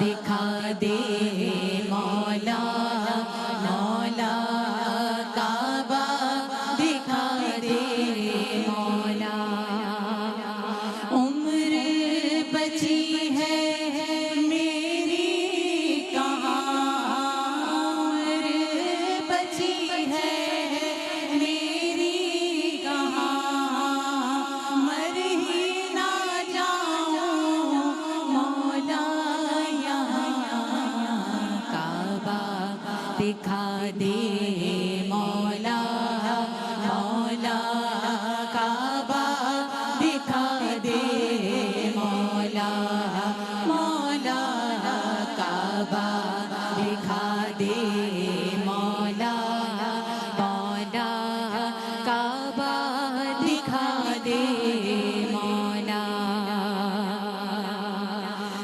دکھا دے مولا مولا کعبہ دکھا دے مولا عمر بچی ہے میری کہاں عمر بچی ہے میری کہاں مر ہی نہ جاؤں مولا کعبہ دکھا دے مولا مولا کعبہ دکھا دے مولا مولا کعبہ دکھا دے مولا مولا کعبہ دکھا دے مولا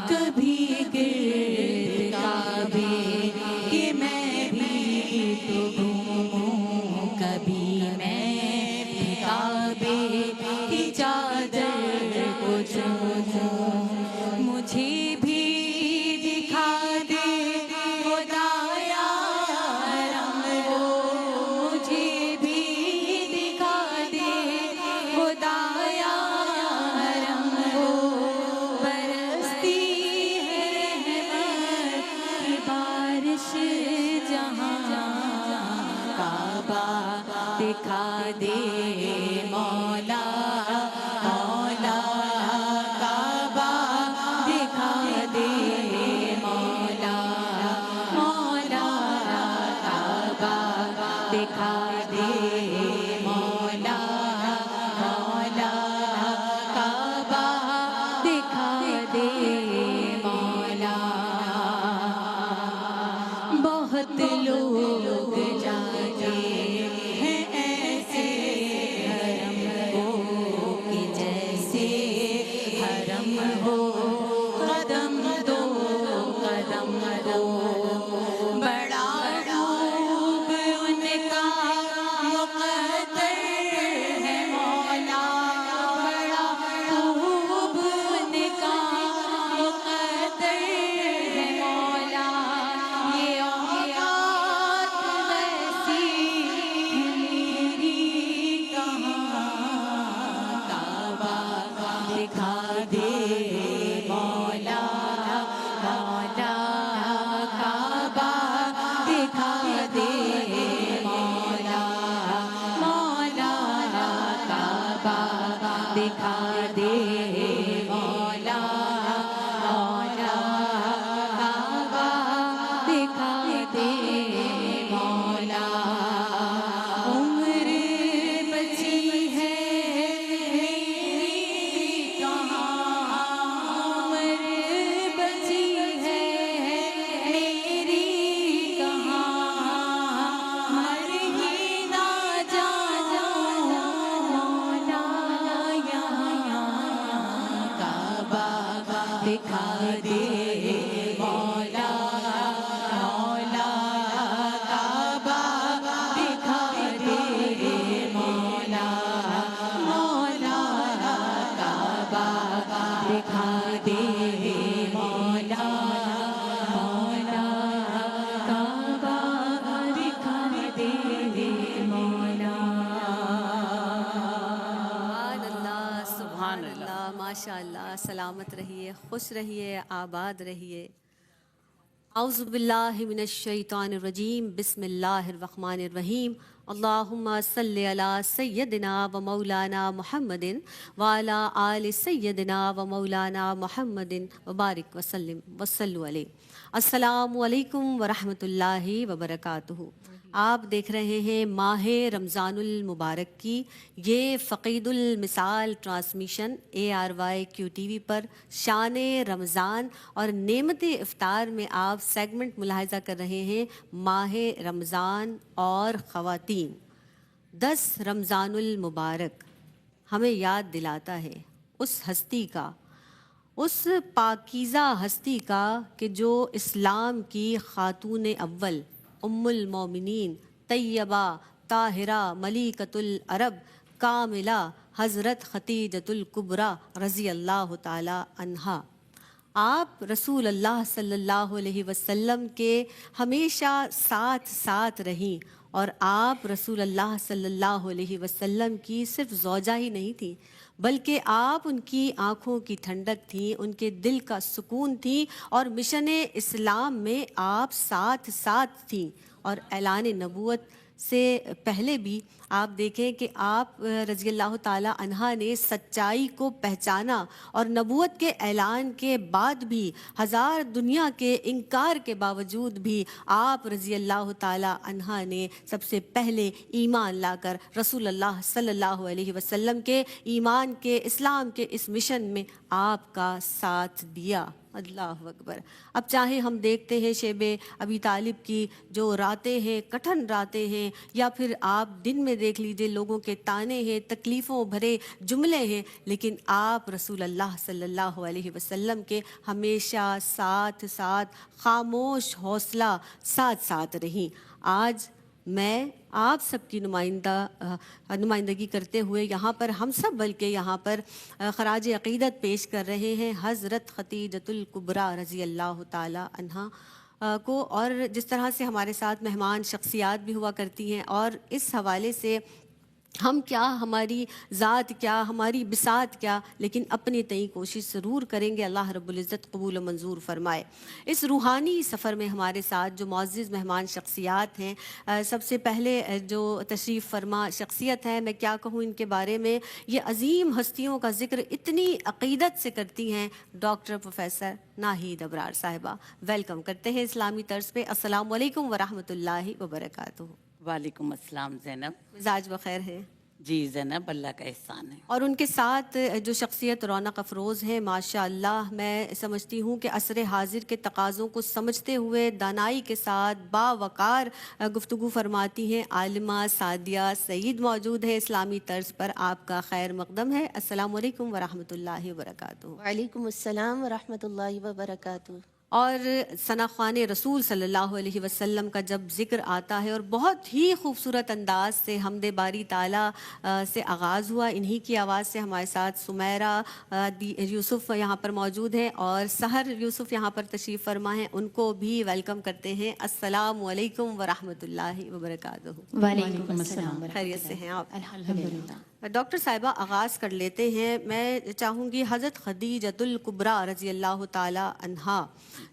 کبھی گرد کعبے کہ میں بھی تو گھوموں کبھی میں بھی کعبے کی چادر کو چوموں مجھے بھی دکھا دے خدایا حرم کو مجھے بھی دکھا دے خدایا حرم کو برستی ہے رحمت کی بارش جہاں کعبہ دکھا دے مولا مولا کعبہ دکھا دے مولا مولا کعبہ دکھا دے مولا مولا کعبہ دکھا دے مولا بہت لوگ جاتے ہیں ایسے حرم کو کہ جیسے حرم ہو قدم دو قدم دو بڑا خوب ان کا مقدر ہے مولا بڑا خوب ان کا مقدر ہے مولا یہ اوقات ویسی میری کہاں کعبہ دکھا دے مولا مولا کعبہ دکھا دے مولا مولا کعبہ دکھا دے مولا مولا کعبہ دکھا دے مولا عمر بچی ہے میری کہاں عمر بچی ہے میری کہاں مر ہی نہ جاؤں مولا یہاں کعبہ دکھا دے مولا مولا کعبہ دکھا دے مولا مولا کعبہ دکھا دے مولا مولا کعبہ دکھا دے مولا سبحان اللہ ماشاء اللہ سلامت رہیے خوش رہیے آباد رہیے اعوذ باللہ من الشیطان الرجیم بسم اللہ الرحمن الرحیم اللہم صلی علی سیدنا و مولانا محمد وعلی آل سیدنا و مولانا محمد وبارک وسلم وصلو علیہ السلام علیکم ورحمۃ اللہ وبرکاتہ آپ دیکھ رہے ہیں ماہ رمضان المبارک کی یہ فقید المثال ٹرانسمیشن ARYQTV پر شان رمضان اور نعمت افطار میں آپ سیگمنٹ ملاحظہ کر رہے ہیں ماہ رمضان اور خواتین 10 رمضان المبارک ہمیں یاد دلاتا ہے اس ہستی کا، اس پاکیزہ ہستی کا کہ جو اسلام کی خاتون اول ام المومنین طیبہ طاہرہ ملیکۃ العرب کاملہ حضرت خدیجۃ الکبریٰ رضی اللہ تعالی عنہا آپ رسول اللہ صلی اللہ علیہ وسلم کے ہمیشہ ساتھ ساتھ رہیں، اور آپ رسول اللہ صلی اللہ علیہ وسلم کی صرف زوجہ ہی نہیں تھیں، بلکہ آپ ان کی آنکھوں کی ٹھنڈک تھیں، ان کے دل کا سکون تھیں، اور مشن اسلام میں آپ ساتھ ساتھ تھیں۔ اور اعلان نبوت سے پہلے بھی آپ دیکھیں کہ آپ رضی اللہ تعالی عنہا نے سچائی کو پہچانا، اور نبوت کے اعلان کے بعد بھی ہزار دنیا کے انکار کے باوجود بھی آپ رضی اللہ تعالی عنہا نے سب سے پہلے ایمان لا کر رسول اللہ صلی اللہ علیہ وسلم کے ایمان کے اسلام کے اس مشن میں آپ کا ساتھ دیا۔ اللہ اکبر۔ اب چاہے ہم دیکھتے ہیں شیب ابی طالب کی جو راتیں ہیں، کٹھن راتیں ہیں، یا پھر آپ دن میں دیکھ لیجئے لوگوں کے تانے ہیں، تکلیفوں بھرے جملے ہیں، لیکن آپ رسول اللہ صلی اللہ علیہ وسلم کے ہمیشہ ساتھ ساتھ خاموش حوصلہ ساتھ ساتھ رہیں۔ آج میں آپ سب کی نمائندگی کرتے ہوئے یہاں پر ہم سب بلکہ یہاں پر خراج عقیدت پیش کر رہے ہیں حضرت خدیجۃ الکبریٰ رضی اللہ تعالی عنہا کو، اور جس طرح سے ہمارے ساتھ مہمان شخصیات بھی ہوا کرتی ہیں، اور اس حوالے سے ہم کیا، ہماری ذات کیا، ہماری بساط کیا، لیکن اپنی تئیں کوشش ضرور کریں گے، اللہ رب العزت قبول و منظور فرمائے۔ اس روحانی سفر میں ہمارے ساتھ جو معزز مہمان شخصیات ہیں، سب سے پہلے جو تشریف فرما شخصیت ہے، میں کیا کہوں ان کے بارے میں، یہ عظیم ہستیوں کا ذکر اتنی عقیدت سے کرتی ہیں، ڈاکٹر پروفیسر ناہید ابرار صاحبہ۔ ویلکم کرتے ہیں اسلامی طرز پہ۔ السلام علیکم ورحمۃ اللہ وبرکاتہ۔ وعلیکم السلام زینب۔ مزاج بخیر ہے؟ جی زینب، اللہ کا احسان ہے۔ اور ان کے ساتھ جو شخصیت رونق افروز ہے ماشاء اللہ، میں سمجھتی ہوں کہ عصر حاضر کے تقاضوں کو سمجھتے ہوئے دانائی کے ساتھ باوقار گفتگو فرماتی ہیں، عالمہ سعدیہ سعید موجود ہے اسلامی طرز پر۔ آپ کا خیر مقدم ہے۔ السلام علیکم ورحمۃ اللہ وبرکاتہ۔ وعلیکم السلام ورحمۃ اللہ وبرکاتہ۔ اور ثنا خوان رسول صلی اللہ علیہ وسلم کا جب ذکر آتا ہے، اور بہت ہی خوبصورت انداز سے حمد باری تعالیٰ سے آغاز ہوا، انہی کی آواز سے ہمارے ساتھ سمیرہ یوسف یہاں پر موجود ہیں، اور سحر یوسف یہاں پر تشریف فرما ہیں، ان کو بھی ویلکم کرتے ہیں۔ السلام علیکم ورحمۃ اللہ وبرکاتہ۔ وعلیکم السلام۔ خیریت سے ہیں آپ؟ الحمدللہ۔ ڈاکٹر صاحبہ آغاز کر لیتے ہیں۔ میں چاہوں گی حضرت خدیجۃ الکبریٰ رضی اللہ تعالی عنہا،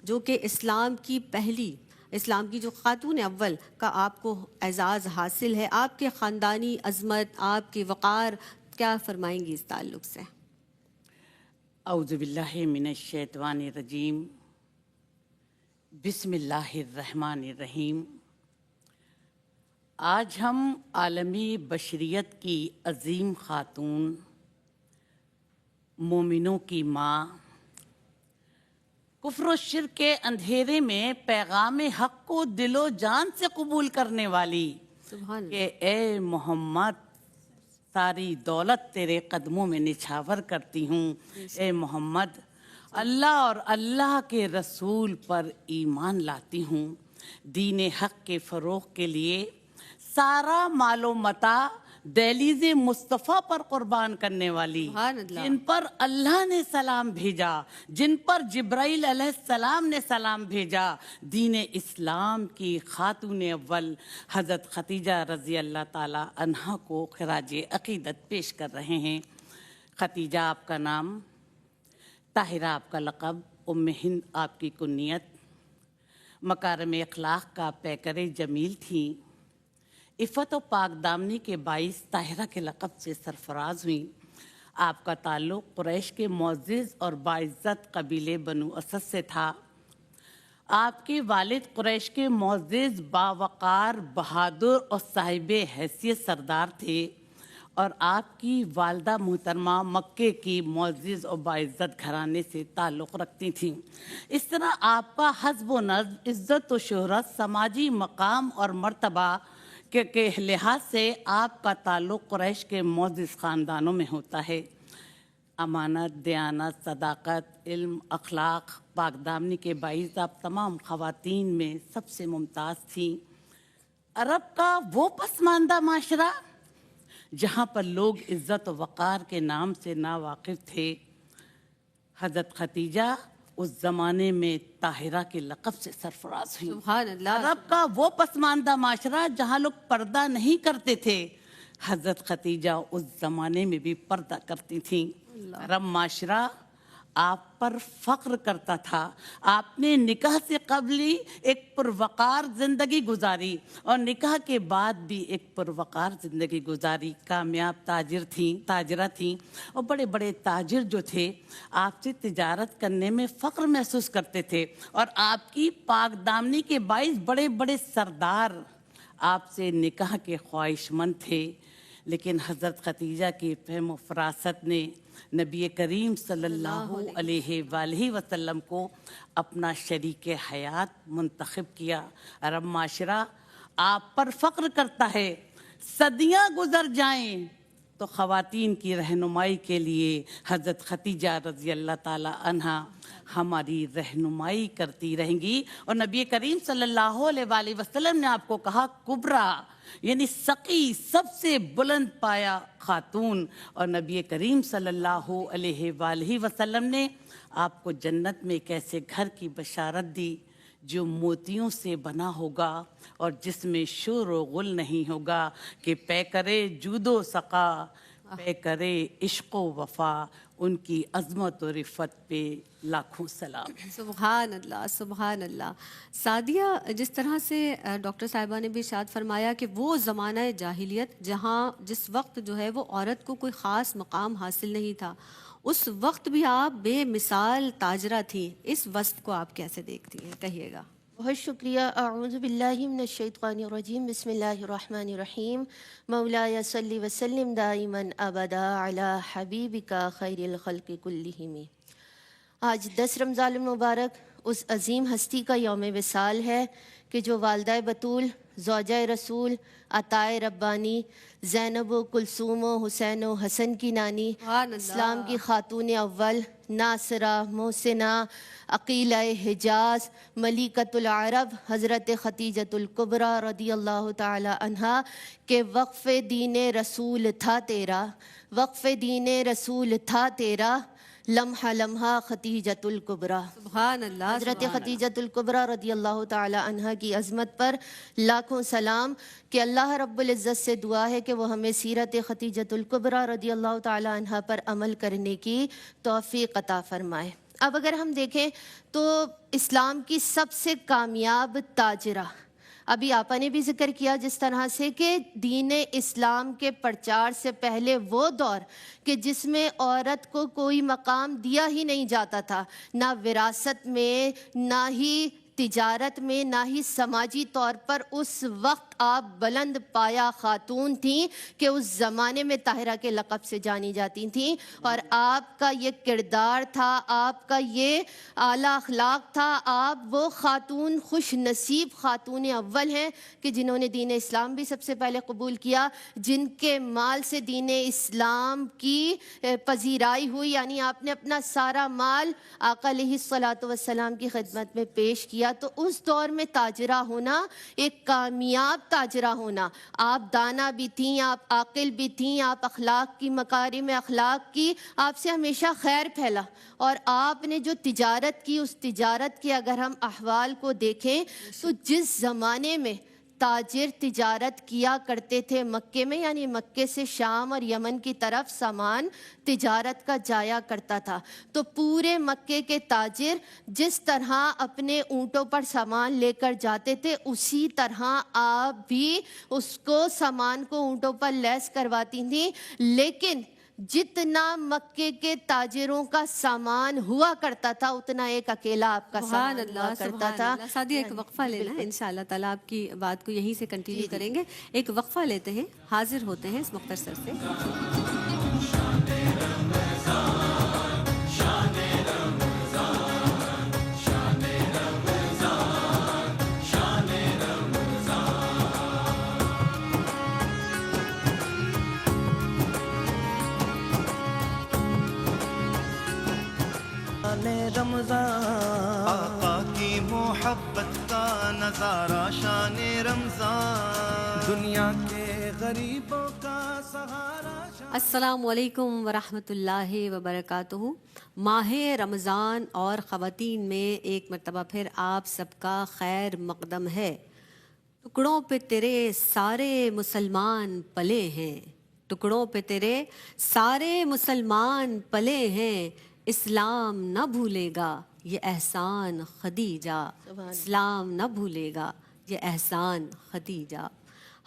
جو کہ اسلام کی جو خاتون اول کا آپ کو اعزاز حاصل ہے، آپ کے خاندانی عظمت، آپ کے وقار، کیا فرمائیں گی اس تعلق سے؟ اعوذ باللہ من الشیطان الرجیم، بسم اللہ الرحمن الرحیم۔ آج ہم عالمی بشریت کی عظیم خاتون، مومنوں کی ماں، کفر و شرک کے اندھیرے میں پیغام حق کو دل و جان سے قبول کرنے والی، سبحان کہ اے محمد ساری دولت تیرے قدموں میں نچھاور کرتی ہوں، اے محمد اللہ اور اللہ کے رسول پر ایمان لاتی ہوں، دین حق کے فروغ کے لیے سارا مال و متاع دہلیز مصطفیٰ پر قربان کرنے والی، سبحان اللہ۔ جن پر اللہ نے سلام بھیجا، جن پر جبرائیل علیہ السلام نے سلام بھیجا، دین اسلام کی خاتون اول حضرت خدیجہ رضی اللہ تعالی عنہا کو خراج عقیدت پیش کر رہے ہیں۔ خدیجہ آپ کا نام، طاہرہ آپ کا لقب، ام ہند آپ کی کنیت، مکارم اخلاق کا پیکر جمیل تھیں، عفت و پاک دامنی کے باعث طاہرہ کے لقب سے سرفراز ہوئیں۔ آپ کا تعلق قریش کے معزز اور باعزت قبیلے بنو اسد سے تھا۔ آپ کے والد قریش کے معزز، باوقار، بہادر اور صاحب حیثیت سردار تھے، اور آپ کی والدہ محترمہ مکے کی معزز اور باعزت گھرانے سے تعلق رکھتی تھیں۔ اس طرح آپ کا حسب و نسب، عزت و شہرت، سماجی مقام اور مرتبہ کے لحاظ سے آپ کا تعلق قریش کے معزز خاندانوں میں ہوتا ہے۔ امانت، دیانت، صداقت، علم، اخلاق، پاک دامنی کے باعث آپ تمام خواتین میں سب سے ممتاز تھیں۔ عرب کا وہ پسماندہ معاشرہ جہاں پر لوگ عزت و وقار کے نام سے ناواقف تھے، حضرت خدیجہ اس زمانے میں طاہرہ کے لقب سے سرفراز ہوئی. سبحان اللہ. عرب کا وہ پسماندہ معاشرہ جہاں لوگ پردہ نہیں کرتے تھے، حضرت خدیجہ اس زمانے میں بھی پردہ کرتی تھیں. عرب معاشرہ آپ پر فخر کرتا تھا. آپ نے نکاح سے قبل ہی ایک پروقار زندگی گزاری اور نکاح کے بعد بھی ایک پروقار زندگی گزاری. کامیاب تاجرہ تھیں اور بڑے بڑے تاجر جو تھے آپ سے تجارت کرنے میں فخر محسوس کرتے تھے، اور آپ کی پاک دامنی کے باعث بڑے بڑے سردار آپ سے نکاح کے خواہش مند تھے. لیکن حضرت خدیجہ کی فہم و فراست نے نبی کریم صلی اللہ علیہ وآلہ وسلم کو اپنا شریک حیات منتخب کیا. عرب معاشرہ آپ پر فخر کرتا ہے. صدیاں گزر جائیں تو خواتین کی رہنمائی کے لیے حضرت خدیجہ رضی اللہ تعالی عنہا ہماری رہنمائی کرتی رہیں گی. اور نبی کریم صلی اللہ علیہ وآلہ وسلم نے آپ کو کہا کبرا، یعنی سقی، سب سے بلند پایا خاتون. اور نبی کریم صلی اللہ علیہ وآلہ وسلم نے آپ کو جنت میں ایک ایسے گھر کی بشارت دی جو موتیوں سے بنا ہوگا اور جس میں شور و غل نہیں ہوگا، کہ پے کرے جود و سقا، پے کرے عشق و وفا. ان کی عظمت و رفت پہ لاکھوں سلام. سبحان اللہ سبحان اللہ. سعدیہ، جس طرح سے ڈاکٹر صاحبہ نے بھی ارشاد فرمایا کہ وہ زمانہ جاہلیت جہاں جس وقت جو ہے وہ عورت کو کوئی خاص مقام حاصل نہیں تھا، اس وقت بھی آپ بے مثال تاجرہ تھیں. اس وصف کو آپ کیسے دیکھتی ہیں؟ کہیے گا. بہت شکریہ. اعوذ باللہ من الشیطان الرجیم. بسم اللہ الرحمن الرحیم. مولایا صلی وسلم دائما ابدا علی حبیبک خیر الخلق کلہم. آج 10 رمضان المبارک اس عظیم ہستی کا یوم وصال ہے کہ جو والدہ بطول، زوجہ رسول، عطائے ربانی، زینب و کلثوم و حسین و حسن کی نانی، اسلام کی خاتون اول، ناصرہ، محسنہ، عقیلہ حجاز، ملکۃ العرب، حضرت خدیجۃ الکبریٰ رضی اللہ تعالی عنہا کہ وقف دین رسول تھا تیرا، وقف دین رسول تھا تیرا، لمحہ لمحہ خدیجۃ الکبریٰ. سبحان اللہ. حضرت خدیجۃ الکبریٰ رضی اللہ تعالی عنہا کی عظمت پر لاکھوں سلام. کہ اللہ رب العزت سے دعا ہے کہ وہ ہمیں سیرت خدیجۃ الکبریٰ رضی اللہ تعالی عنہا پر عمل کرنے کی توفیق عطا فرمائے. اب اگر ہم دیکھیں تو اسلام کی سب سے کامیاب تاجرہ، ابھی آپا نے بھی ذکر کیا جس طرح سے کہ دین اسلام کے پرچار سے پہلے وہ دور کہ جس میں عورت کو کوئی مقام دیا ہی نہیں جاتا تھا، نہ وراثت میں، نہ ہی تجارت میں، نہ ہی سماجی طور پر. اس وقت آپ بلند پایا خاتون تھیں کہ اس زمانے میں طاہرہ کے لقب سے جانی جاتی تھیں، اور آپ کا یہ کردار تھا، آپ کا یہ اعلیٰ اخلاق تھا. آپ وہ خاتون، خوش نصیب خاتون اول ہیں کہ جنہوں نے دین اسلام بھی سب سے پہلے قبول کیا، جن کے مال سے دین اسلام کی پذیرائی ہوئی. یعنی آپ نے اپنا سارا مال آقا علیہ الصلاۃ والسلام کی خدمت میں پیش کیا. تو اس دور میں تاجرہ ہونا، ایک کامیاب تاجرہ ہونا. آپ دانا بھی تھیں، آپ عاقل بھی تھیں، آپ اخلاق کی، مکارم اخلاق کی، آپ سے ہمیشہ خیر پھیلا. اور آپ نے جو تجارت کی، اس تجارت کے اگر ہم احوال کو دیکھیں تو جس زمانے میں تاجر تجارت کیا کرتے تھے مکے میں، یعنی مکے سے شام اور یمن کی طرف سامان تجارت کا جایا کرتا تھا، تو پورے مکے کے تاجر جس طرح اپنے اونٹوں پر سامان لے کر جاتے تھے، اسی طرح آپ بھی اس کو سامان کو اونٹوں پر لیس کرواتی تھیں. لیکن جتنا مکے کے تاجروں کا سامان ہوا کرتا تھا اتنا ایک اکیلا آپ کا سامان ہوا کرتا تھا. سعدیہ ایک وقفہ لینا ہے، انشاءاللہ تعالیٰ آپ کی بات کو یہیں سے کنٹینیو کریں گے. ایک وقفہ لیتے ہیں، حاضر ہوتے ہیں اس مختصر سے. رمضان آقا کی محبت کا نظارہ شان رمضان، دنیا کے غریبوں کا سہارا شان۔ السلام علیکم ورحمۃ اللہ وبرکاتہ۔ ماہ رمضان اور خواتین میں ایک مرتبہ پھر آپ سب کا خیر مقدم ہے۔ ٹکڑوں پہ تیرے سارے مسلمان پلے ہیں، ٹکڑوں پہ تیرے سارے مسلمان پلے ہیں، اسلام نہ بھولے گا یہ احسان خدیجہ، اسلام نہ بھولے گا یہ احسان خدیجہ۔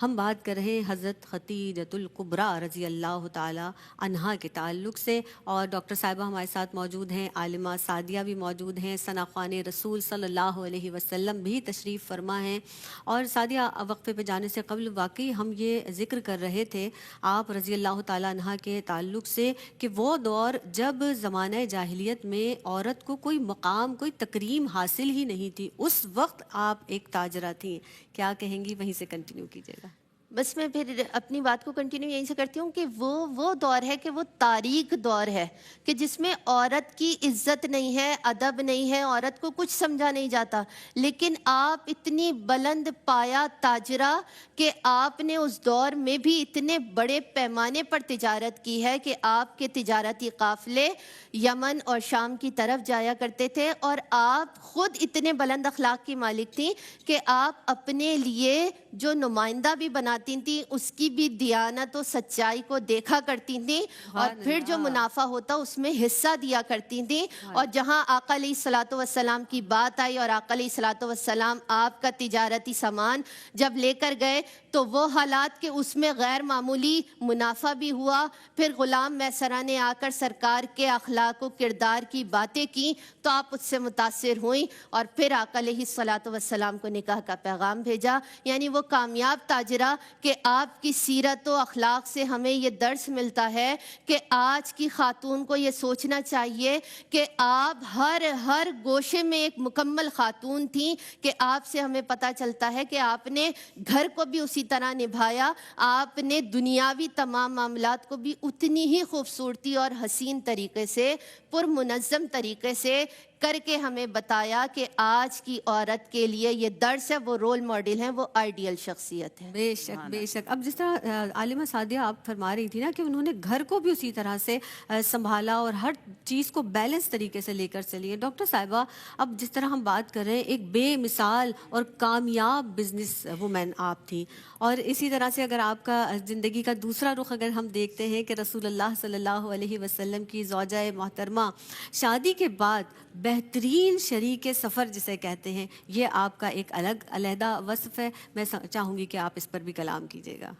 ہم بات کر رہے ہیں حضرت خدیجۃ الکبریٰ رضی اللہ تعالی عنہا کے تعلق سے، اور ڈاکٹر صاحبہ ہمارے ساتھ موجود ہیں، عالمہ سعدیہ بھی موجود ہیں، ثنا خوان رسول صلی اللہ علیہ وسلم بھی تشریف فرما ہیں۔ اور سعدیہ، وقفے پہ جانے سے قبل واقعی ہم یہ ذکر کر رہے تھے آپ رضی اللہ تعالی عنہا کے تعلق سے کہ وہ دور جب زمانہ جاہلیت میں عورت کو کوئی مقام، کوئی تکریم حاصل ہی نہیں تھی، اس وقت آپ ایک تاجرہ تھیں، کیا کہیں گی؟ وہیں سے کنٹینیو کیجیے گا۔ بس میں پھر اپنی بات کو کنٹینیو یہیں سے کرتی ہوں کہ وہ دور ہے کہ وہ تاریک دور ہے کہ جس میں عورت کی عزت نہیں ہے، ادب نہیں ہے، عورت کو کچھ سمجھا نہیں جاتا، لیکن آپ اتنی بلند پایا تاجرہ کہ آپ نے اس دور میں بھی اتنے بڑے پیمانے پر تجارت کی ہے کہ آپ کے تجارتی قافلے یمن اور شام کی طرف جایا کرتے تھے، اور آپ خود اتنے بلند اخلاق کی مالک تھیں کہ آپ اپنے لیے جو نمائندہ بھی بناتی تھیں اس کی بھی دیانت و سچائی کو دیکھا کرتی تھیں، اور پھر جو منافع ہوتا اس میں حصہ دیا کرتی تھیں۔ اور جہاں آقا علیہ الصلوۃ والسلام کی بات آئی اور آقا علیہ الصلوۃ والسلام آپ کا تجارتی سامان جب لے کر گئے تو وہ حالات کہ اس میں غیر معمولی منافع بھی ہوا، پھر غلام میسرہ نے آ کر سرکار کے اخلاق و کردار کی باتیں کی تو آپ اس سے متاثر ہوئیں، اور پھر آقا علیہ الصلوۃ والسلام کو نکاح کا پیغام بھیجا۔ یعنی وہ کامیاب تاجرہ کہ آپ کی سیرت و اخلاق سے ہمیں یہ درس ملتا ہے کہ آج کی خاتون کو یہ سوچنا چاہیے کہ آپ ہر گوشے میں ایک مکمل خاتون تھیں، کہ آپ سے ہمیں پتہ چلتا ہے کہ آپ نے گھر کو بھی اسی طرح نبھایا، آپ نے دنیاوی تمام معاملات کو بھی اتنی ہی خوبصورتی اور حسین طریقے سے، پرمنظم طریقے سے کر کے ہمیں بتایا کہ آج کی عورت کے لیے یہ درس ہے، وہ رول ماڈل ہیں، وہ آئیڈیل شخصیت ہے۔ بے شک بے شک۔ اب جس طرح عالمہ سعدیہ آپ فرما رہی تھی نا کہ انہوں نے گھر کو بھی اسی طرح سے سنبھالا اور ہر چیز کو بیلنس طریقے سے لے کر چلی ہے۔ ڈاکٹر صاحبہ، اب جس طرح ہم بات کر رہے ہیں، ایک بے مثال اور کامیاب بزنس وومین آپ تھیں، اور اسی طرح سے اگر آپ کا زندگی کا دوسرا رخ اگر ہم دیکھتے ہیں کہ رسول اللہ صلی اللہ علیہ وسلم کی زوجہ محترمہ، شادی کے بعد بہترین شریک سفر جسے کہتے ہیں، یہ آپ کا ایک الگ علیحدہ وصف ہے۔ میں چاہوں گی کہ آپ اس پر بھی کلام کیجیے گا۔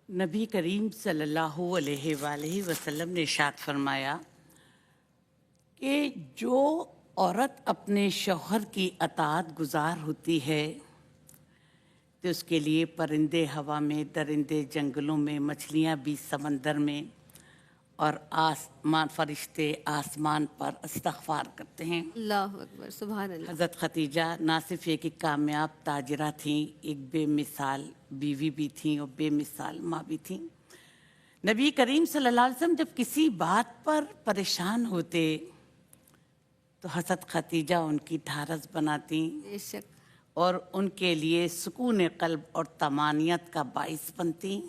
نبی کریم صلی اللہ علیہ وآلہ وسلم نے ارشاد فرمایا کہ جو عورت اپنے شوہر کی اطاعت گزار ہوتی ہے تو اس کے لیے پرندے ہوا میں، درندے جنگلوں میں، مچھلیاں بھی سمندر میں، اور آسمان فرشتے آسمان پر استغفار کرتے ہیں۔ اللہ اکبر، سبحان اللہ۔ حضرت خدیجہ نہ صرف ایک کامیاب تاجرہ تھیں، ایک بے مثال بیوی بھی تھیں اور بے مثال ماں بھی تھیں۔ نبی کریم صلی اللہ علیہ وسلم جب کسی بات پر پریشان ہوتے تو حضرت خدیجہ ان کی ڈھارس بناتی بے شک۔ اور ان کے لیے سکون قلب اور طمانینت کا باعث بنتی۔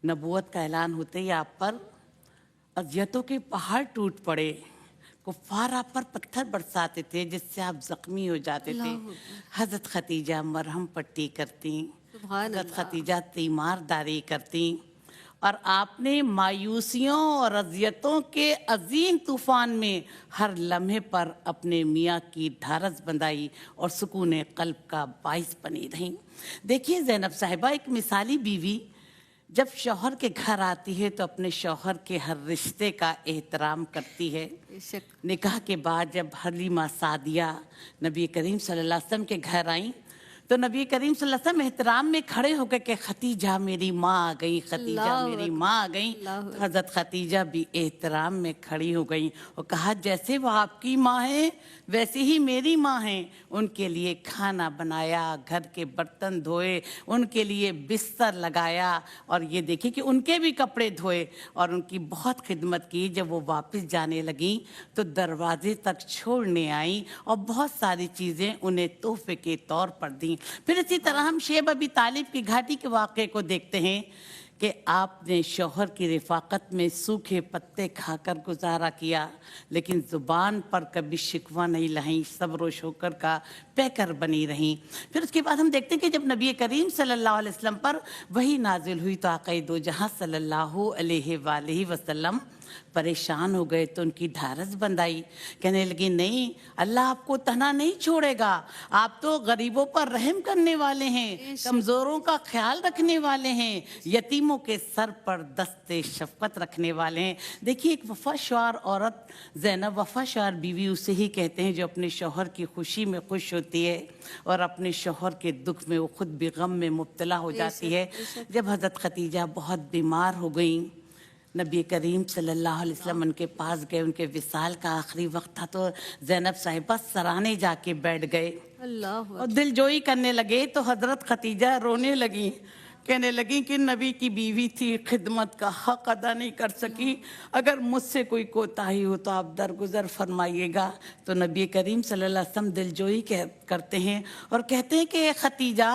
نبوت کا اعلان ہوتے ہی آپ پر اذیتوں کے پہاڑ ٹوٹ پڑے، کفار آپ پر پتھر برساتے تھے جس سے آپ زخمی ہو جاتے تھے، حضرت خدیجہ مرہم پٹی کرتی، حضرت خدیجہ تیمار داری کرتی، اور آپ نے مایوسیوں اور اذیتوں کے عظیم طوفان میں ہر لمحے پر اپنے میاں کی ڈھارس بندھائی اور سکون قلب کا باعث بنی رہیں۔ دیکھیے زینب صاحبہ، ایک مثالی بیوی جب شوہر کے گھر آتی ہے تو اپنے شوہر کے ہر رشتے کا احترام کرتی ہے۔ نکاح کے بعد جب حلیمہ سعدیہ نبی کریم صلی اللہ علیہ وسلم کے گھر آئیں تو نبی کریم صلی اللہ علیہ وسلم احترام میں کھڑے ہو کے کہ خدیجہ میری ماں آ گئی، خدیجہ اللہ میری اکبر، ماں آ گئی. اللہ تو حضرت خدیجہ بھی احترام میں کھڑی ہو گئیں اور کہا جیسے وہ آپ کی ماں ہیں ویسے ہی میری ماں ہیں. ان کے لیے کھانا بنایا، گھر کے برتن دھوئے، ان کے لیے بستر لگایا، اور یہ دیکھیں کہ ان کے بھی کپڑے دھوئے اور ان کی بہت خدمت کی. جب وہ واپس جانے لگیں تو دروازے تک چھوڑنے آئیں اور بہت ساری چیزیں انہیں تحفے کے طور پر دیں. پھر اسی طرح ہم شیب ابی طالب کی گھاٹی کے واقعے کو دیکھتے ہیں کہ آپ نے شوہر کی رفاقت میں سوکھے پتے کھا کر گزارا کیا، لیکن زبان پر کبھی شکوہ نہیں لائیں، صبر و شکر کا پیکر بنی رہیں. پھر اس کے بعد ہم دیکھتے ہیں کہ جب نبی کریم صلی اللہ علیہ وسلم پر وحی نازل ہوئی تو آقا دو جہاں صلی اللہ علیہ وآلہ وسلم پریشان ہو گئے تو ان کی ڈھارس بند آئی. کہنے لگی نہیں، اللہ آپ کو تنہا نہیں چھوڑے گا، آپ تو غریبوں پر رحم کرنے والے ہیں، کمزوروں کا خیال رکھنے والے ہیں، یتیموں کے سر پر دست شفقت رکھنے والے ہیں. دیکھیے ایک وفا شعار عورت، زینب وفا شعار بیوی اسے ہی کہتے ہیں جو اپنے شوہر کی خوشی میں خوش ہوتی ہے اور اپنے شوہر کے دکھ میں وہ خود بھی غم میں مبتلا ہو جاتی ہے. جب حضرت خدیجہ بہت بیمار ہو گئیں، نبی کریم صلی اللہ علیہ وسلم ان کے پاس گئے، ان کے وصال کا آخری وقت تھا تو زینب صاحبہ سرانے جا کے بیٹھ گئے اللہ اور دل جوئی کرنے لگے. تو حضرت خدیجہ رونے لگیں، کہنے لگیں کہ نبی کی بیوی تھی، خدمت کا حق ادا نہیں کر سکی، اگر مجھ سے کوئی کوتاہی ہو تو آپ درگزر فرمائیے گا. تو نبی کریم صلی اللہ علیہ وسلم دل جوئی کرتے ہیں اور کہتے ہیں کہ خدیجہ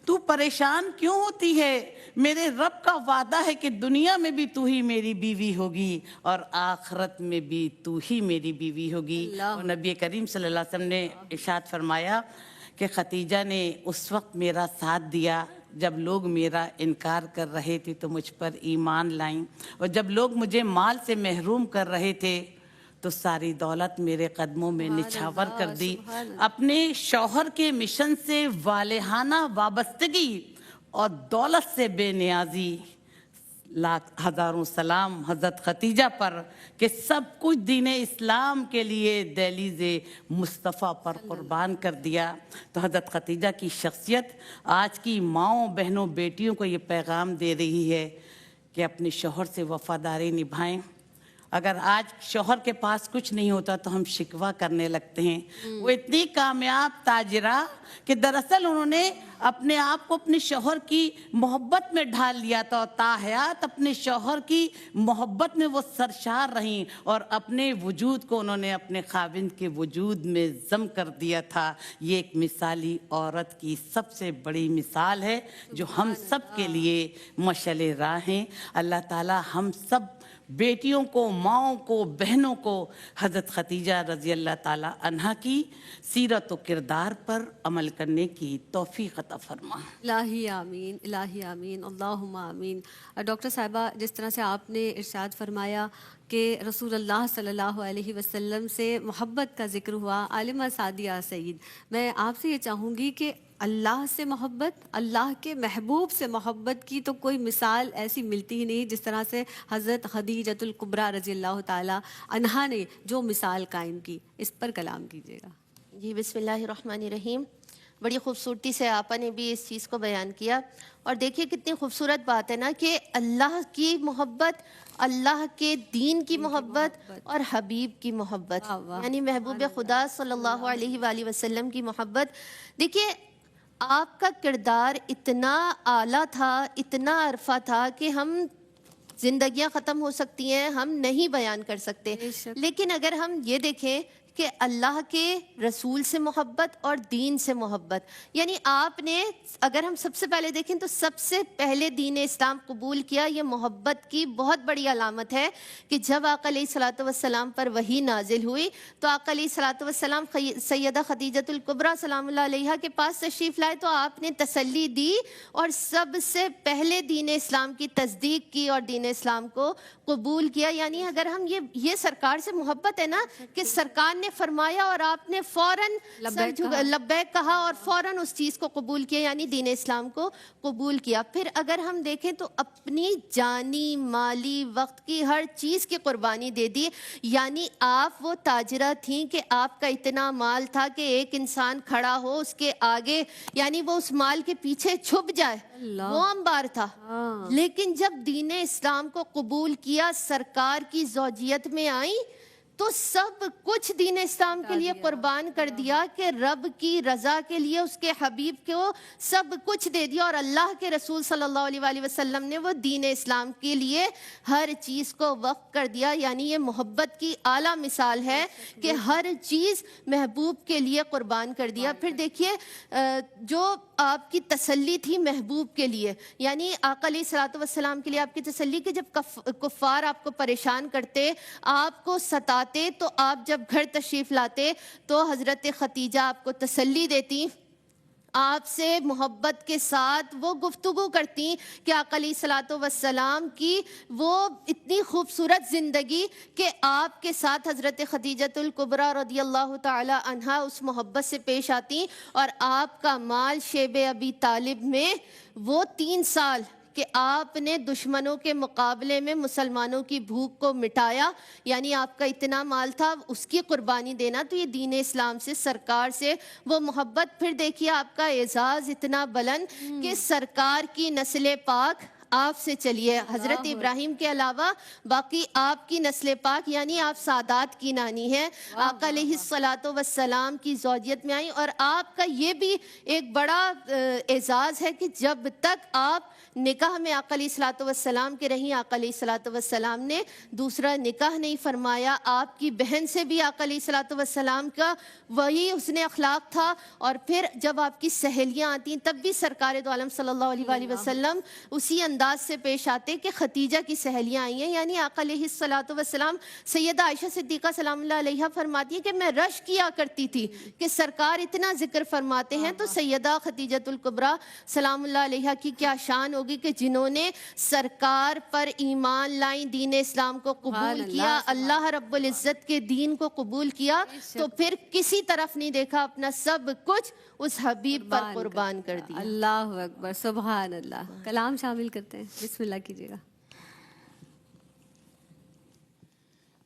تو پریشان کیوں ہوتی ہے؟ میرے رب کا وعدہ ہے کہ دنیا میں بھی تو ہی میری بیوی ہوگی اور آخرت میں بھی تو ہی میری بیوی ہوگی. اور نبی کریم صلی اللہ علیہ وسلم نے ارشاد فرمایا کہ خدیجہ نے اس وقت میرا ساتھ دیا جب لوگ میرا انکار کر رہے تھے تو مجھ پر ایمان لائیں، اور جب لوگ مجھے مال سے محروم کر رہے تھے تو ساری دولت میرے قدموں میں نچھاور کر دی. اپنے شوہر کے مشن سے والہانہ وابستگی اور دولت سے بے نیازی، لاکھ ہزاروں سلام حضرت خدیجہ پر کہ سب کچھ دین اسلام کے لیے دہلیز مصطفیٰ پر قربان کر دیا. تو حضرت خدیجہ کی شخصیت آج کی ماؤں، بہنوں، بیٹیوں کو یہ پیغام دے رہی ہے کہ اپنے شوہر سے وفاداری نبھائیں. اگر آج شوہر کے پاس کچھ نہیں ہوتا تو ہم شکوہ کرنے لگتے ہیں. وہ اتنی کامیاب تاجرہ کہ دراصل انہوں نے اپنے آپ کو اپنے شوہر کی محبت میں ڈھال لیا تھا اور تاحیات اپنے شوہر کی محبت میں وہ سرشار رہیں اور اپنے وجود کو انہوں نے اپنے خاوند کے وجود میں ضم کر دیا تھا. یہ ایک مثالی عورت کی سب سے بڑی مثال ہے جو ہم سب کے لیے مشعل راہ ہیں. اللہ تعالی ہم سب بیٹیوں کو، ماؤں کو، بہنوں کو حضرت خدیجہ رضی اللہ تعالی عنہا کی سیرت و کردار پر عمل کرنے کی توفیق عطا فرما. الہی آمین، الہی آمین، اللہم آمین. ڈاکٹر صاحبہ، جس طرح سے آپ نے ارشاد فرمایا کہ رسول اللہ صلی اللہ علیہ وسلم سے محبت کا ذکر ہوا، عالمہ سعدیہ سعید، میں آپ سے یہ چاہوں گی کہ اللہ سے محبت، اللہ کے محبوب سے محبت کی تو کوئی مثال ایسی ملتی ہی نہیں جس طرح سے حضرت خدیجۃ الکبریٰ رضی اللہ تعالی عنہا نے جو مثال قائم کی. اس پر کلام کیجیے گا. جی بسم اللہ الرحمن الرحیم. بڑی خوبصورتی سے آپا نے بھی اس چیز کو بیان کیا. اور دیکھیے کتنی خوبصورت بات ہے نا کہ اللہ کی محبت، اللہ کے دین کی محبت اور حبیب کی محبت، یعنی محبوب خدا صلی اللہ علیہ وآلہ وسلم کی محبت. دیکھیے آپ کا کردار اتنا اعلیٰ تھا، اتنا عرفہ تھا کہ ہم زندگیاں ختم ہو سکتی ہیں، ہم نہیں بیان کر سکتے. لیکن اگر ہم یہ دیکھیں کہ اللہ کے رسول سے محبت اور دین سے محبت، یعنی آپ نے اگر ہم سب سے پہلے دیکھیں تو سب سے پہلے دین اسلام قبول کیا. یہ محبت کی بہت بڑی علامت ہے کہ جب آقا علیہ الصلوۃ والسلام پر وحی نازل ہوئی تو آقا علیہ الصلوۃ والسلام سیدہ خدیجۃ الکبریٰ سلام اللہ علیہا کے پاس تشریف لائے تو آپ نے تسلی دی اور سب سے پہلے دین اسلام کی تصدیق کی اور دین اسلام کو قبول کیا. یعنی اگر ہم یہ سرکار سے محبت ہے نا کہ سرکار نے فرمایا اور آپ نے فوراً لبیک لبیک کہا اور فوراً اس چیز کو قبول کیا، یعنی دین اسلام کو قبول کیا. پھر اگر ہم دیکھیں تو اپنی جانی مالی وقت کی ہر چیز کی قربانی دے دی. یعنی آپ وہ تاجرہ تھیں کہ آپ کا اتنا مال تھا کہ ایک انسان کھڑا ہو اس کے آگے، یعنی وہ اس مال کے پیچھے چھپ جائے، وہ انبار تھا. لیکن جب دین اسلام کو قبول کیا، سرکار کی زوجیت میں آئیں تو سب کچھ دین اسلام کے لیے قربان کر دیا کہ رب کی رضا کے لیے اس کے حبیب کو سب کچھ دے دیا. اور اللہ کے رسول صلی اللہ علیہ وآلہ وسلم نے وہ دین اسلام کے لیے ہر چیز کو وقف کر دیا. یعنی یہ محبت کی اعلیٰ مثال ہے کہ ہر چیز محبوب کے لیے قربان کر دیا. پھر دیکھیے جو آپ کی تسلی تھی محبوب کے لیے، یعنی آقا علیہ الصلوۃ والسلام کے لیے آپ کی تسلی کہ جب کفار آپ کو پریشان کرتے، آپ کو ستاتے، تو آپ جب گھر تشریف لاتے تو حضرت خدیجہ آپ کو تسلی دیتی، آپ سے محبت کے ساتھ وہ گفتگو کرتی کہ آقا علیہ الصلوۃ والسلام کی وہ اتنی خوبصورت زندگی کہ آپ کے ساتھ حضرت خدیجۃ الکبریٰ رضی اللہ تعالی عنہا اس محبت سے پیش آتی. اور آپ کا مال شیب ابی طالب میں وہ 3 سال کہ آپ نے دشمنوں کے مقابلے میں مسلمانوں کی بھوک کو مٹایا، یعنی آپ کا اتنا مال تھا، اس کی قربانی دینا. تو یہ دین اسلام سے، سرکار سے وہ محبت. پھر دیکھیے آپ کا اعزاز اتنا بلند کہ سرکار کی نسل پاک آپ سے چلیے. حضرت ابراہیم کے علاوہ باقی آپ کی نسل پاک، یعنی آپ سادات کی نانی ہیں، آقا علیہ الصلوۃ والسلام کی زوجیت میں آئیں. اور آپ کا یہ بھی ایک بڑا اعزاز ہے کہ جب تک آپ نکاح میں آقا علیہ الصلوۃ والسلام کے رہیں، آقا علیہ الصلوۃ والسلام نے دوسرا نکاح نہیں فرمایا. آپ کی بہن سے بھی آقا علیہ الصلوۃ والسلام کا وہی حسن اخلاق تھا. اور پھر جب آپ کی سہیلیاں آتی تب بھی سرکار دو عالم صلی اللہ علیہ وآلہ وسلم اسی انداز سے پیش آتے کہ خدیجہ کی سہیلیاں آئی ہیں. یعنی آقا علیہ الصلوۃ والسلام، سیدہ عائشہ صدیقہ سلام اللہ علیہا فرماتی ہے کہ میں رش کیا کرتی تھی کہ سرکار اتنا ذکر فرماتے ہیں تو سیدہ خدیجۃ الکبریٰ سلام اللہ علیہا کی کیا شان ہوگی کہ جنہوں نے سرکار پر ایمان لائیں، دین اسلام کو قبول کیا، اللہ رب العزت کے دین کو قبول کیا، تو پھر کسی طرف نہیں دیکھا، اپنا سب کچھ اس حبیب پر قربان کر دیا. اللہ اکبر، سبحان اللہ. کلام شامل کرتے ہیں، بسم اللہ کیجیے گا.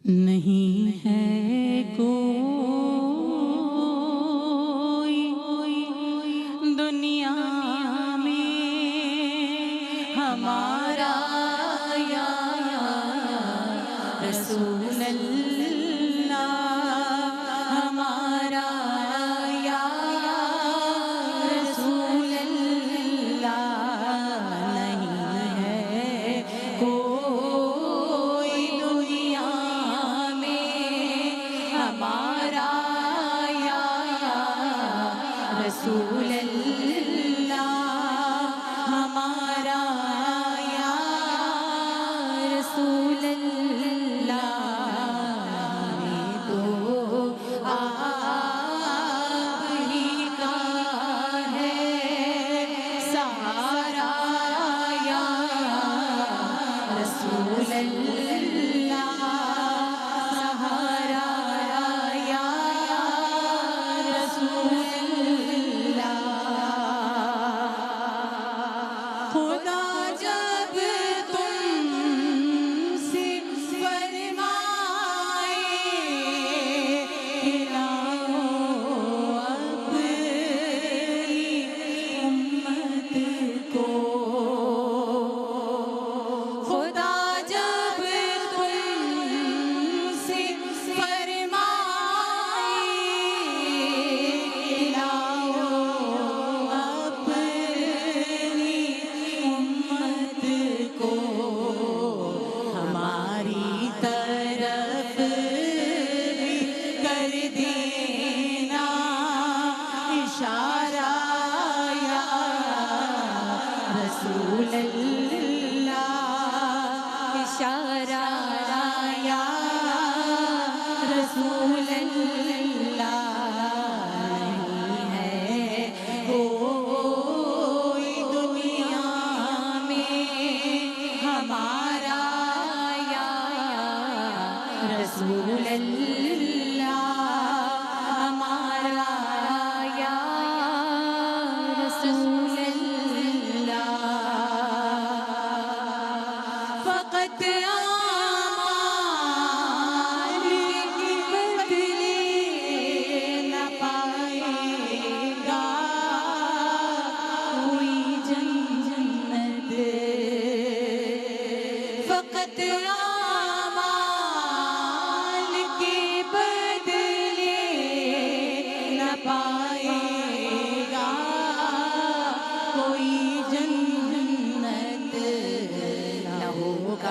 نہیں ہے کوئی دنیا میں ہمارا یا رسول اللہ، ہمارا یا رسول اللہ. نہیں ہے کوئی دنیا میں ہمارا یا رسول اللہ، ہمارا یا رسول اللہ. ہمیں تو آپ ہی کا ہے سہارا یا رسول اللہ، سہارا یا رسول اللہ. خدا جب تم سے فرمائے کھلاؤ اپنی امت کو، خدا جب تم سے فرمائے کھلاؤ اپنی امت کو، ہماری طرف بھی کر دینا اشارہ یا رسول اللہ، اشارہ یا رسول اللہ. نہیں ہے کوئی دنیا میں ہمارا یا رسول اللہ،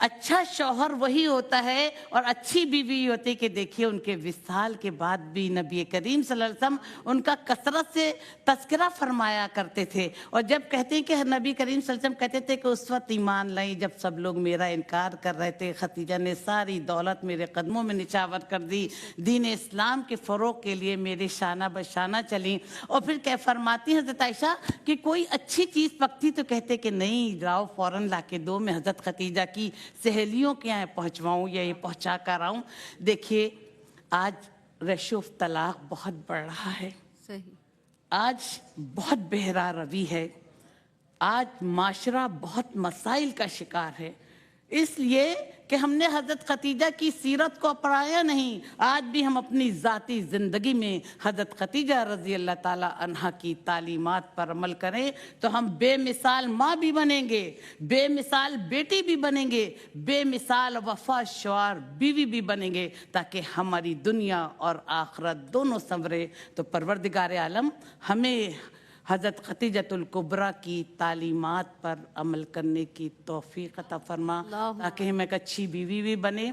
اچھا شوہر وہی ہوتا ہے اور اچھی بیوی ہوتی کہ دیکھیے ان کے وصال کے بعد بھی نبی کریم صلی اللہ علیہ وسلم ان کا کثرت سے تذکرہ فرمایا کرتے تھے. اور جب کہتے ہیں کہ نبی کریم صلی اللہ علیہ وسلم کہتے تھے کہ اس وقت ایمان لائیں جب سب لوگ میرا انکار کر رہے تھے, خدیجہ نے ساری دولت میرے قدموں میں نچھاور کر دی, دین اسلام کے فروغ کے لیے میرے شانہ بشانہ چلیں. اور پھر کیا فرماتی ہیں حضرت عائشہ کہ کوئی اچھی چیز پکتی تو کہتے کہ نہیں لاؤ فوراً لا کے دو, میں حضرت خدیجہ کی سہیلیوں کے یہاں پہنچواؤں یا یہ پہنچا کر آؤں. دیکھیے آج ریشو آف طلاق بہت بڑھ رہا ہے, صحیح. آج بہت بہرا روی ہے, آج معاشرہ بہت مسائل کا شکار ہے, اس لیے کہ ہم نے حضرت خدیجہ کی سیرت کو اپنایا نہیں. آج بھی ہم اپنی ذاتی زندگی میں حضرت خدیجہ رضی اللہ تعالی عنہا کی تعلیمات پر عمل کریں تو ہم بے مثال ماں بھی بنیں گے, بے مثال بیٹی بھی بنیں گے, بے مثال وفا شوہر بیوی بھی بنیں گے, تاکہ ہماری دنیا اور آخرت دونوں سنورے. تو پروردگار عالم ہمیں حضرت خدیجۃ الکبریٰ کی تعلیمات پر عمل کرنے کی توفیق عطا فرما, تاکہ ہم ایک اچھی بیوی بھی بنے,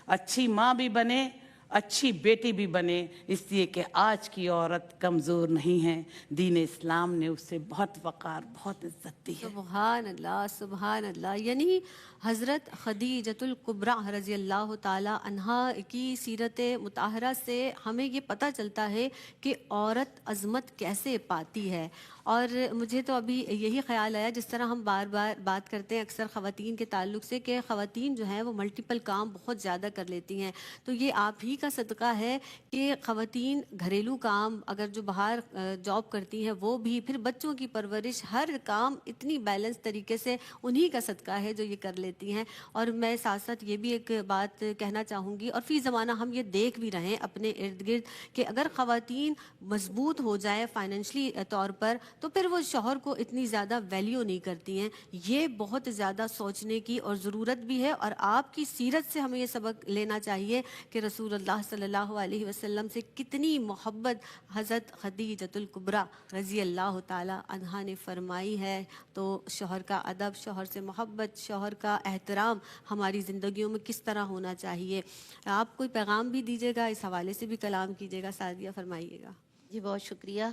اچھی ماں بھی بنے, اچھی بیٹی بھی بنے. اس لیے کہ آج کی عورت کمزور نہیں ہے, دین اسلام نے اسے بہت وقار بہت عزت دی ہے. سبحان اللہ, سبحان اللہ. یعنی حضرت خدیجۃ الکبریٰ رضی اللہ تعالیٰ عنہا کی سیرت مطہرہ سے ہمیں یہ پتہ چلتا ہے کہ عورت عظمت کیسے پاتی ہے. اور مجھے تو ابھی یہی خیال آیا, جس طرح ہم بار بار بات کرتے ہیں اکثر خواتین کے تعلق سے کہ خواتین جو ہیں وہ ملٹیپل کام بہت زیادہ کر لیتی ہیں, تو یہ آپ ہی کا صدقہ ہے کہ خواتین گھریلو کام اگر جو باہر جاب کرتی ہیں وہ بھی, پھر بچوں کی پرورش, ہر کام اتنی بیلنس طریقے سے انہی کا صدقہ ہے جو یہ کر لیتی ہیں. اور میں ساتھ ساتھ یہ بھی ایک بات کہنا چاہوں گی, اور فی زمانہ ہم یہ دیکھ بھی رہے ہیں اپنے ارد گرد کہ اگر خواتین مضبوط ہو جائے فائنینشلی طور پر تو پھر وہ شوہر کو اتنی زیادہ ویلیو نہیں کرتی ہیں. یہ بہت زیادہ سوچنے کی اور ضرورت بھی ہے, اور آپ کی سیرت سے ہمیں یہ سبق لینا چاہیے کہ رسول اللہ صلی اللہ علیہ وسلم سے کتنی محبت حضرت خدیجۃ الکبریٰ رضی اللہ تعالی عنہا نے فرمائی ہے. تو شوہر کا ادب, شوہر سے محبت, شوہر کا احترام ہماری زندگیوں میں کس طرح ہونا چاہیے. آپ کوئی پیغام بھی دیجیے گا, اس حوالے سے بھی کلام کیجیے گا, سعدیہ فرمائیے گا. جی بہت شکریہ.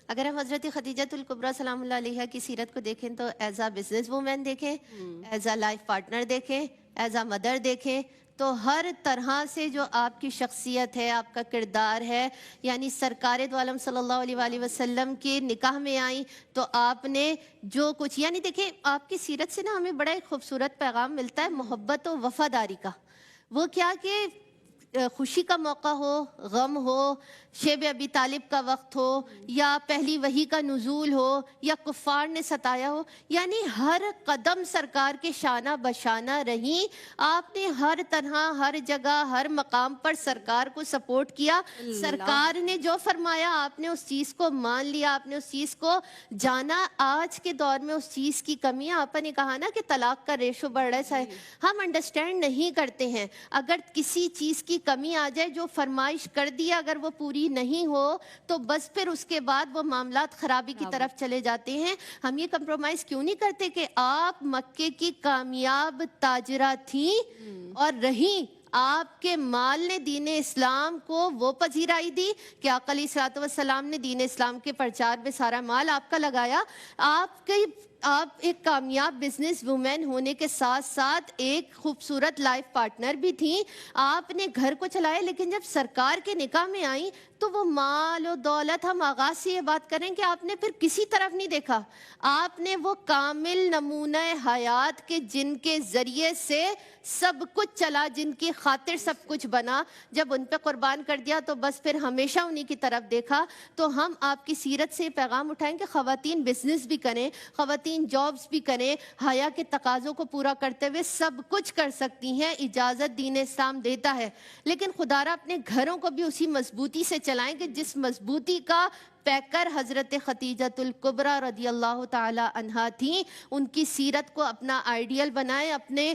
اگر ہم حضرت خدیجۃ الکبریٰ سلام اللہ علیہا کی سیرت کو دیکھیں تو ایز اے بزنس وومن دیکھیں, ایز اے لائف پارٹنر دیکھیں, ایز اے مدر دیکھیں, تو ہر طرح سے جو آپ کی شخصیت ہے, آپ کا کردار ہے, یعنی سرکار دو عالم صلی اللہ علیہ وآلہ وسلم کے نکاح میں آئیں تو آپ نے جو کچھ, یعنی دیکھیں آپ کی سیرت سے نا ہمیں بڑا ایک خوبصورت پیغام ملتا ہے محبت و وفاداری کا. وہ کیا کہ خوشی کا موقع ہو, غم ہو, شیب ابی طالب کا وقت ہو, یا پہلی وحی کا نزول ہو, یا کفار نے ستایا ہو, یعنی ہر قدم سرکار کے شانہ بشانہ رہیں. آپ نے ہر طرح, ہر جگہ, ہر مقام پر سرکار کو سپورٹ کیا. سرکار نے جو فرمایا آپ نے اس چیز کو مان لیا, آپ نے اس چیز کو جانا. آج کے دور میں اس چیز کی کمی ہے. آپ نے کہا نا کہ طلاق کا ریشو بڑھ رہا ہے, ہم انڈرسٹینڈ نہیں کرتے ہیں. اگر کسی چیز کی کمی آ جائے, جو فرمائش کر دیا اگر وہ پوری نہیں ہو تو بس پھر اس کے بعد وہ معاملات خرابی کی طرف چلے جاتے ہیں. ہم یہ کمپرومائز کیوں نہیں کرتے کہ آپ مکے کی کامیاب تاجرہ تھیں اور رہیں, آپ کے مال نے دین اسلام کو وہ پذیرائی دی کہ آقا علیہ الصلوۃ والسلام نے دین اسلام کے پرچار میں سارا مال آپ کا لگایا. آپ ایک کامیاب بزنس وومن ہونے کے ساتھ ساتھ ایک خوبصورت لائف پارٹنر بھی تھیں. آپ نے گھر کو چلایا, لیکن جب سرکار کے نکاح میں آئیں تو وہ مال و دولت, ہم آغاز سے یہ بات کریں کہ آپ نے پھر کسی طرف نہیں دیکھا. آپ نے وہ کامل نمونہ حیات کے جن کے ذریعے سے سب کچھ چلا, جن کی خاطر سب کچھ بنا, جب ان پہ قربان کر دیا تو بس پھر ہمیشہ انہی کی طرف دیکھا. تو ہم آپ کی سیرت سے پیغام اٹھائیں کہ خواتین بزنس بھی کریں, خواتین جابز بھی کریں, حیا کے تقاضوں کو پورا کرتے ہوئے سب کچھ کر سکتی ہیں. اجازت دین اسلام دیتا ہے, لیکن خدا را اپنے گھروں کو بھی اسی مضبوطی سے چلائیں کہ جس مضبوطی کا پیکر حضرت خدیجۃ الکبریٰ رضی اللہ تعالی عنہا تھیں. ان کی سیرت کو اپنا آئیڈیل بنائیں, اپنے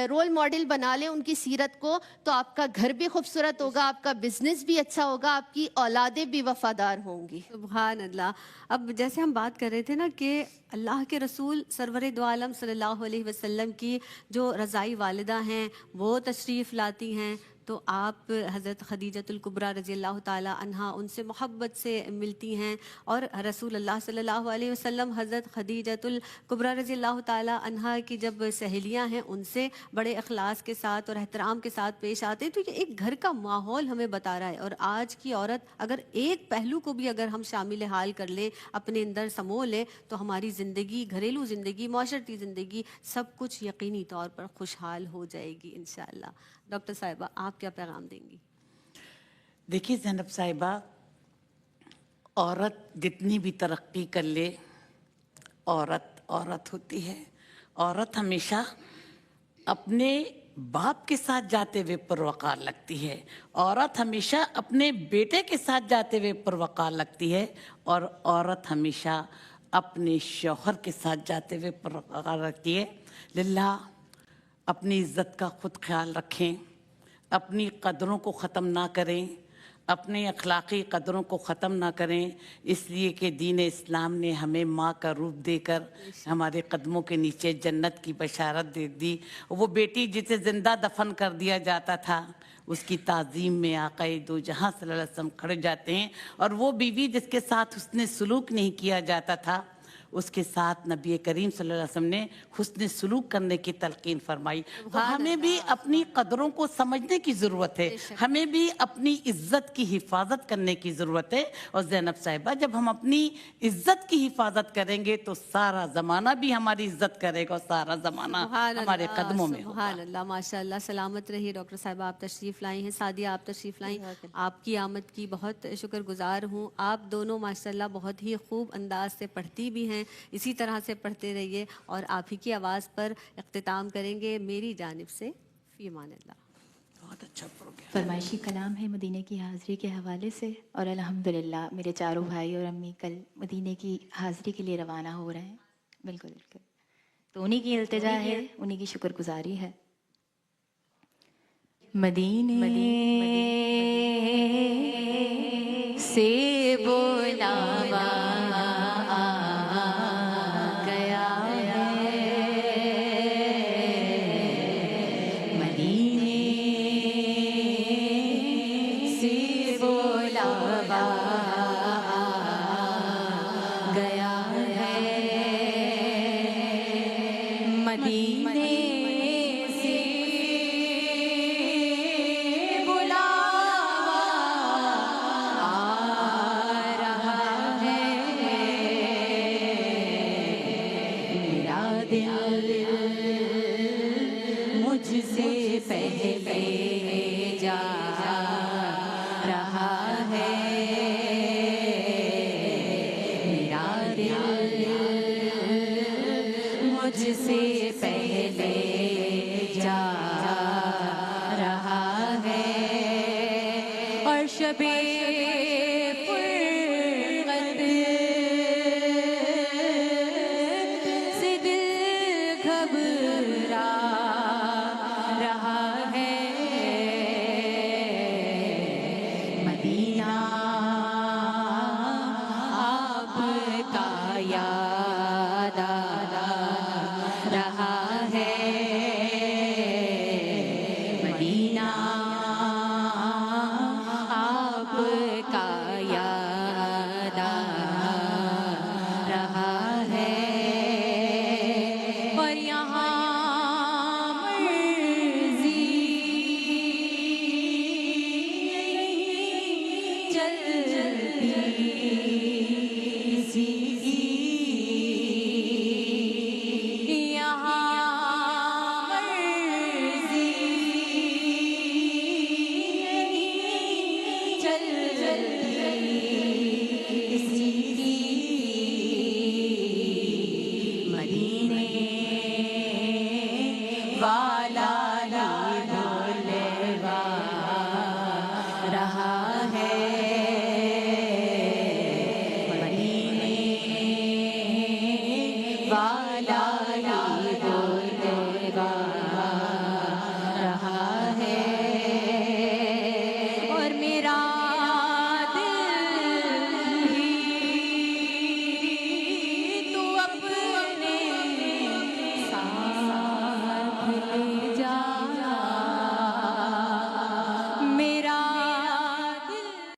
رول ماڈل بنا لیں ان کی سیرت کو, تو آپ کا گھر بھی خوبصورت ہوگا, آپ کا بزنس بھی اچھا ہوگا, آپ کی اولادیں بھی وفادار ہوں گی. سبحان اللہ. اب جیسے ہم بات کر رہے تھے نا کہ اللہ کے رسول سرور دو عالم صلی اللہ علیہ وسلم کی جو رضائی والدہ ہیں وہ تشریف لاتی ہیں, تو آپ حضرت خدیجۃ الکبریٰ رضی اللہ تعالی عنہا ان سے محبت سے ملتی ہیں, اور رسول اللہ صلی اللہ علیہ وسلم حضرت خدیجۃ الکبریٰ رضی اللہ تعالی عنہا کی جب سہیلیاں ہیں ان سے بڑے اخلاص کے ساتھ اور احترام کے ساتھ پیش آتے ہیں. تو یہ ایک گھر کا ماحول ہمیں بتا رہا ہے, اور آج کی عورت اگر ایک پہلو کو بھی اگر ہم شامل حال کر لیں, اپنے اندر سمو لیں, تو ہماری زندگی, گھریلو زندگی, معاشرتی زندگی, سب کچھ یقینی طور پر خوشحال ہو جائے گی انشاءاللہ. ڈاکٹر صاحبہ آپ کیا پیغام دیں گی؟ دیکھیے زینب صاحبہ, عورت جتنی بھی ترقی کر لے, عورت عورت ہوتی ہے. عورت ہمیشہ اپنے باپ کے ساتھ جاتے ہوئے پروقار لگتی ہے, عورت ہمیشہ اپنے بیٹے کے ساتھ جاتے ہوئے پروقار لگتی ہے, اور عورت ہمیشہ اپنے شوہر کے ساتھ جاتے ہوئے پروقار رکھتی ہے. للہ اپنی عزت کا خود خیال رکھیں, اپنی قدروں کو ختم نہ کریں, اپنے اخلاقی قدروں کو ختم نہ کریں, اس لیے کہ دین اسلام نے ہمیں ماں کا روپ دے کر ہمارے قدموں کے نیچے جنت کی بشارت دے دی. وہ بیٹی جسے زندہ دفن کر دیا جاتا تھا, اس کی تعظیم میں آقا دو جہاں صلی اللہ علیہ وسلم کھڑے جاتے ہیں, اور وہ بیوی جس کے ساتھ حسن سلوک نہیں کیا جاتا تھا, اس کے ساتھ نبی کریم صلی اللہ علیہ وسلم نے حسن سلوک کرنے کی تلقین فرمائی. تو ہمیں بھی اپنی قدروں کو سمجھنے کی ضرورت ہے, ہمیں بھی اپنی عزت کی حفاظت کرنے کی ضرورت ہے. اور زینب صاحبہ, جب ہم اپنی عزت کی حفاظت کریں گے تو سارا زمانہ بھی ہماری عزت کرے گا, اور سارا زمانہ ہمارے قدموں میں ہوگا. سبحان اللہ, ماشاء اللہ. سلامت رہیے ڈاکٹر صاحبہ, آپ تشریف لائی ہیں. سعدیہ آپ تشریف لائیں, آپ کی آمد کی بہت شکر گزار ہوں. آپ دونوں ماشاء اللہ بہت ہی خوب انداز سے پڑھتی بھی ہیں, اسی طرح سے پڑھتے رہیے, اور آپ ہی کی آواز پر اختتام کریں گے میری جانب سے. فی امان اللہ. بہت اچھا پروگرام. فرمائشی کلام ہے مدینے کی حاضری کے حوالے سے, اور الحمدللہ میرے چاروں بھائی اور امی کل مدینے کی حاضری کے لیے روانہ ہو رہے ہیں. بالکل بالکل, تو انہی کی التجا ہے, انہی کی شکر گزاری ہے. مدینے سے بلاوا گیا ہے, مدینے سے بلاوا گیا ہے, مدینے سے بلاوا آ رہا ہے. میرا دل مجھ سے پہلے جا رہا ہے, میرا دل مجھ سے پہلے جا رہا ہے. اور شبِ فرقت سے دل گھبرا رہا ہے. مدینہ آپ کا یاد آ رہا ہے, مدینہ آپ کا یاد آ رہا ہے. اور یہاں مرضی چلتی سی, یہاں مرضی چلتی سی. مدینے والا بلوا رہا ہے,